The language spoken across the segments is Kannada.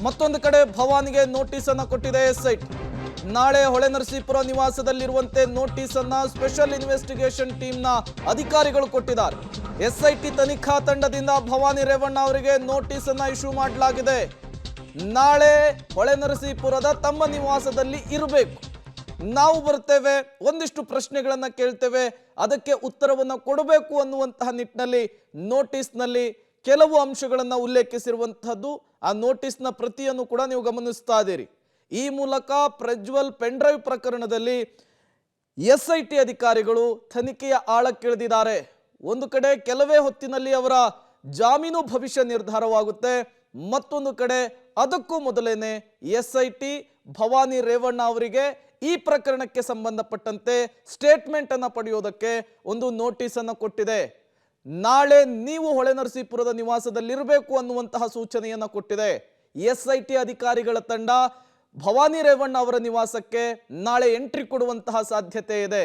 ಮತ್ತೊಂದು ಕಡೆ ಭವಾನಿಗೆ ನೋಟಿಸ್ ಅನ್ನು ಕೊಟ್ಟಿದೆ ಎಸ್ಐಟಿ. ನಾಳೆ ಹೊಳೆನರಸೀಪುರ ನಿವಾಸದಲ್ಲಿರುವಂತೆ ನೋಟಿಸ್ ಅನ್ನ ಸ್ಪೆಷಲ್ ಇನ್ವೆಸ್ಟಿಗೇಷನ್ ಟೀಮ್ನ ಅಧಿಕಾರಿಗಳು ಕೊಟ್ಟಿದ್ದಾರೆ. ಎಸ್ಐಟಿ ತನಿಖಾ ತಂಡದಿಂದ ಭವಾನಿ ರೇವಣ್ಣ ಅವರಿಗೆ ನೋಟಿಸ್ ಅನ್ನ ಇಶ್ಯೂ ಮಾಡಲಾಗಿದೆ. ನಾಳೆ ಹೊಳೆನರಸೀಪುರದ ತಮ್ಮ ನಿವಾಸದಲ್ಲಿ ಇರಬೇಕು. ನಾವು ಬರ್ತೇವೆ, ಒಂದಿಷ್ಟು ಪ್ರಶ್ನೆಗಳನ್ನ ಕೇಳ್ತೇವೆ, ಅದಕ್ಕೆ ಉತ್ತರವನ್ನು ಕೊಡಬೇಕು ಅನ್ನುವಂತಹ ನಿಟ್ಟಿನಲ್ಲಿ ನೋಟಿಸ್ನಲ್ಲಿ ಕೆಲವು ಅಂಶಗಳನ್ನು ಉಲ್ಲೇಖಿಸಿರುವಂತಹದ್ದು. ಆ ನೋಟಿಸ್ನ ಪ್ರತಿಯನ್ನು ಕೂಡ ನೀವು ಗಮನಿಸ್ತಾ ಇದ್ದೀರಿ. ಈ ಮೂಲಕ ಪ್ರಜ್ವಲ್ ಪೆನ್ಡ್ರೈವ್ ಪ್ರಕರಣದಲ್ಲಿ ಎಸ್ಐಟಿ ಅಧಿಕಾರಿಗಳು ತನಿಖೆಯ ಆಳಕ್ಕಿಳಿದಿದ್ದಾರೆ. ಒಂದು ಕಡೆ ಕೆಲವೇ ಹೊತ್ತಿನಲ್ಲಿ ಅವರ ಜಾಮೀನು ಭವಿಷ್ಯ ನಿರ್ಧಾರವಾಗುತ್ತೆ, ಮತ್ತೊಂದು ಕಡೆ ಅದಕ್ಕೂ ಮೊದಲೇನೆ ಎಸ್ಐಟಿ ಭವಾನಿ ರೇವಣ್ಣ ಅವರಿಗೆ ಈ ಪ್ರಕರಣಕ್ಕೆ ಸಂಬಂಧಪಟ್ಟಂತೆ ಸ್ಟೇಟ್ಮೆಂಟ್ ಅನ್ನು ಪಡೆಯೋದಕ್ಕೆ ಒಂದು ನೋಟಿಸ್ ಅನ್ನು ಕೊಟ್ಟಿದೆ. ನಾಳೆ ನೀವು ಹೊಳೆನರಸೀಪುರದ ನಿವಾಸದಲ್ಲಿರಬೇಕು ಅನ್ನುವಂತಹ ಸೂಚನೆಯನ್ನು ಕೊಟ್ಟಿದೆ. ಎಸ್ಐಟಿ ಅಧಿಕಾರಿಗಳ ತಂಡ ಭವಾನಿ ರೇವಣ್ಣ ಅವರ ನಿವಾಸಕ್ಕೆ ನಾಳೆ ಎಂಟ್ರಿ ಕೊಡುವಂತಹ ಸಾಧ್ಯತೆ ಇದೆ.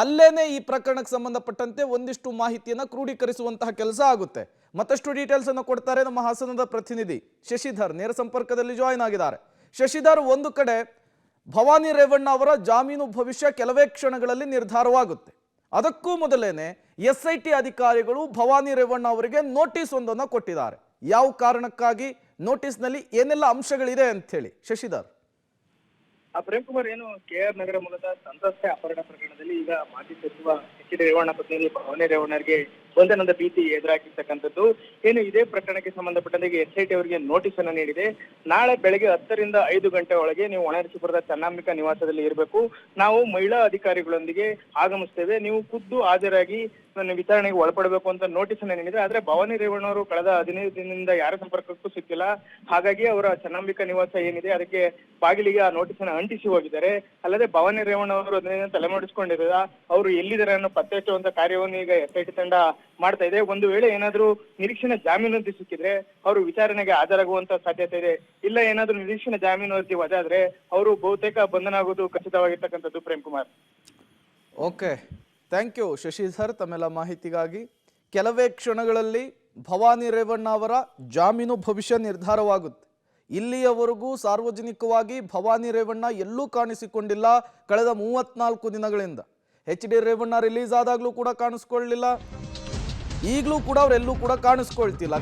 ಅಲ್ಲೇನೆ ಈ ಪ್ರಕರಣಕ್ಕೆ ಸಂಬಂಧಪಟ್ಟಂತೆ ಒಂದಿಷ್ಟು ಮಾಹಿತಿಯನ್ನು ಕ್ರೋಢೀಕರಿಸುವಂತಹ ಕೆಲಸ ಆಗುತ್ತೆ. ಮತ್ತಷ್ಟು ಡೀಟೇಲ್ಸ್ ಅನ್ನು ಕೊಡ್ತಾರೆ ನಮ್ಮ ಹಾಸನದ ಪ್ರತಿನಿಧಿ ಶಶಿಧರ್, ನೇರ ಸಂಪರ್ಕದಲ್ಲಿ ಜಾಯಿನ್ ಆಗಿದ್ದಾರೆ. ಶಶಿಧರ್, ಒಂದು ಕಡೆ ಭವಾನಿ ರೇವಣ್ಣ ಅವರ ಜಾಮೀನು ಭವಿಷ್ಯ ಕೆಲವೇ ಕ್ಷಣಗಳಲ್ಲಿ ನಿರ್ಧಾರವಾಗುತ್ತೆ. ಅದಕ್ಕೂ ಮೊದಲೇನೆ ಎಸ್ಐಟಿ ಅಧಿಕಾರಿಗಳು ಭವಾನಿ ರೇವಣ್ಣ ಅವರಿಗೆ ನೋಟಿಸ್ ಒಂದನ್ನು ಕೊಟ್ಟಿದ್ದಾರೆ. ಯಾವ ಕಾರಣಕ್ಕಾಗಿ, ನೋಟಿಸ್ನಲ್ಲಿ ಏನೆಲ್ಲ ಅಂಶಗಳಿದೆ ಅಂತ ಹೇಳಿ ಶಶಿಧರ್. ಪ್ರೇಮ್ ಕುಮಾರ್, ಏನು ಕೆಆರ್ ನಗರ ಮೂಲದ ಸಂತ್ರಸ್ತೆ ಅಪಹರಣ ಪ್ರಕರಣದಲ್ಲಿ ಈಗ ಮಾಜಿ ಸಚಿವ ಎಚ್ ಡಿ ರೇವಣ್ಣ ಪತ್ನಿ ಭವಾನಿ ರೇವಣ್ಣರಿಗೆ ಬಂಧನದ ಭೀತಿ ಎದುರಾಗಿರ್ತಕ್ಕಂಥದ್ದು. ಏನು ಇದೇ ಪ್ರಕರಣಕ್ಕೆ ಸಂಬಂಧಪಟ್ಟಂತೆ ಎಸ್ಐಟಿ ಅವರಿಗೆ ನೋಟಿಸ್ ಅನ್ನು ನೀಡಿದೆ. ನಾಳೆ ಬೆಳಗ್ಗೆ 10 ರಿಂದ 5 ಗಂಟೆ ಒಳಗೆ ನೀವು ಹೊಳೆನರಸೀಪುರದ ಚನ್ನಾಂಬಿಕಾ ನಿವಾಸದಲ್ಲಿ ಇರಬೇಕು. ನಾವು ಮಹಿಳಾ ಅಧಿಕಾರಿಗಳೊಂದಿಗೆ ಆಗಮಿಸ್ತೇವೆ, ನೀವು ಖುದ್ದು ಹಾಜರಾಗಿ ವಿಚಾರಣೆಗೆ ಒಳಪಡಬೇಕು ಅಂತ ನೋಟಿಸ್ ಅನ್ನು ನೀಡಿದೆ. ಆದ್ರೆ ಭವಾನಿ ರೇವಣ್ಣ ಅವರು ಕಳೆದ 15 ದಿನದಿಂದ ಯಾರ ಸಂಪರ್ಕಕ್ಕೂ ಸಿಕ್ಕಿಲ್ಲ. ಹಾಗಾಗಿ ಅವರ ಚನ್ನಾಂಬಿಕಾ ನಿವಾಸ ಏನಿದೆ ಅದಕ್ಕೆ ಬಾಗಿಲಿಗೆ ಆ ನೋಟಿಸ್ ಅನ್ನು ಅಂಟಿಸಿ ಹೋಗಿದ್ದಾರೆ. ಅಲ್ಲದೆ ಭವಾನಿ ರೇವಣ್ಣ ಅವರು ಅದನ್ನ ತಲೆಮಾಡಿಸ್ಕೊಂಡಿರೋದ ಅವರು ಎಲ್ಲಿದ್ದಾರೆ ಅನ್ನೋ ಪತ್ತೆ ಹಚ್ಚುವಂತ ಕಾರ್ಯವನ್ನು ಈಗ ಎಸ್ಐಟಿ ತಂಡ ಮಾಡ್ತಾ ಇದೆ. ಒಂದು ವೇಳೆ ಏನಾದ್ರೂ ನಿರೀಕ್ಷಣೆ ಜಾಮೀನು ಅರ್ಜಿ ಸಿಕ್ಕಿದ್ರೆ ಅವರು ವಿಚಾರಣೆಗೆ ಹಾಜರಾಗುವಂತ ಸಾಧ್ಯತೆ ಇದೆ. ಇಲ್ಲ ಏನಾದ್ರೂ ನಿರೀಕ್ಷಣೆ ಜಾಮೀನು ಅರ್ಜಿ ವಜಾದ್ರೆ ಅವರು ಬಹುತೇಕ ಬಂಧನ ಆಗೋದು ಖಚಿತವಾಗಿರ್ತಕ್ಕಂಥದ್ದು. Prem Kumar, okay, thank you Shashidhar ತಮ್ಮೆಲ್ಲ ಮಾಹಿತಿಗಾಗಿ. ಕೆಲವೇ ಕ್ಷಣಗಳಲ್ಲಿ ಭವಾನಿ ರೇವಣ್ಣ ಅವರ ಜಾಮೀನು ಭವಿಷ್ಯ ನಿರ್ಧಾರವಾಗುತ್ತೆ. ಇಲ್ಲಿಯವರೆಗೂ ಸಾರ್ವಜನಿಕವಾಗಿ ಭವಾನಿ ರೇವಣ್ಣ ಎಲ್ಲೂ ಕಾಣಿಸಿಕೊಂಡಿಲ್ಲ ಕಳೆದ 34 ದಿನಗಳಿಂದ. ಎಚ್ ಡಿ ರೇವಣ್ಣ ರಿಲೀಸ್ ಆದಾಗಲೂ ಕೂಡ ಕಾಣಿಸ್ಕೊಳ್ಳಲಿಲ್ಲ, ಈಗಲೂ ಕೂಡ ಅವರೆಲ್ಲೂ ಕೂಡ ಕಾಣಿಸ್ಕೊಳ್ತಿಲ್ಲ.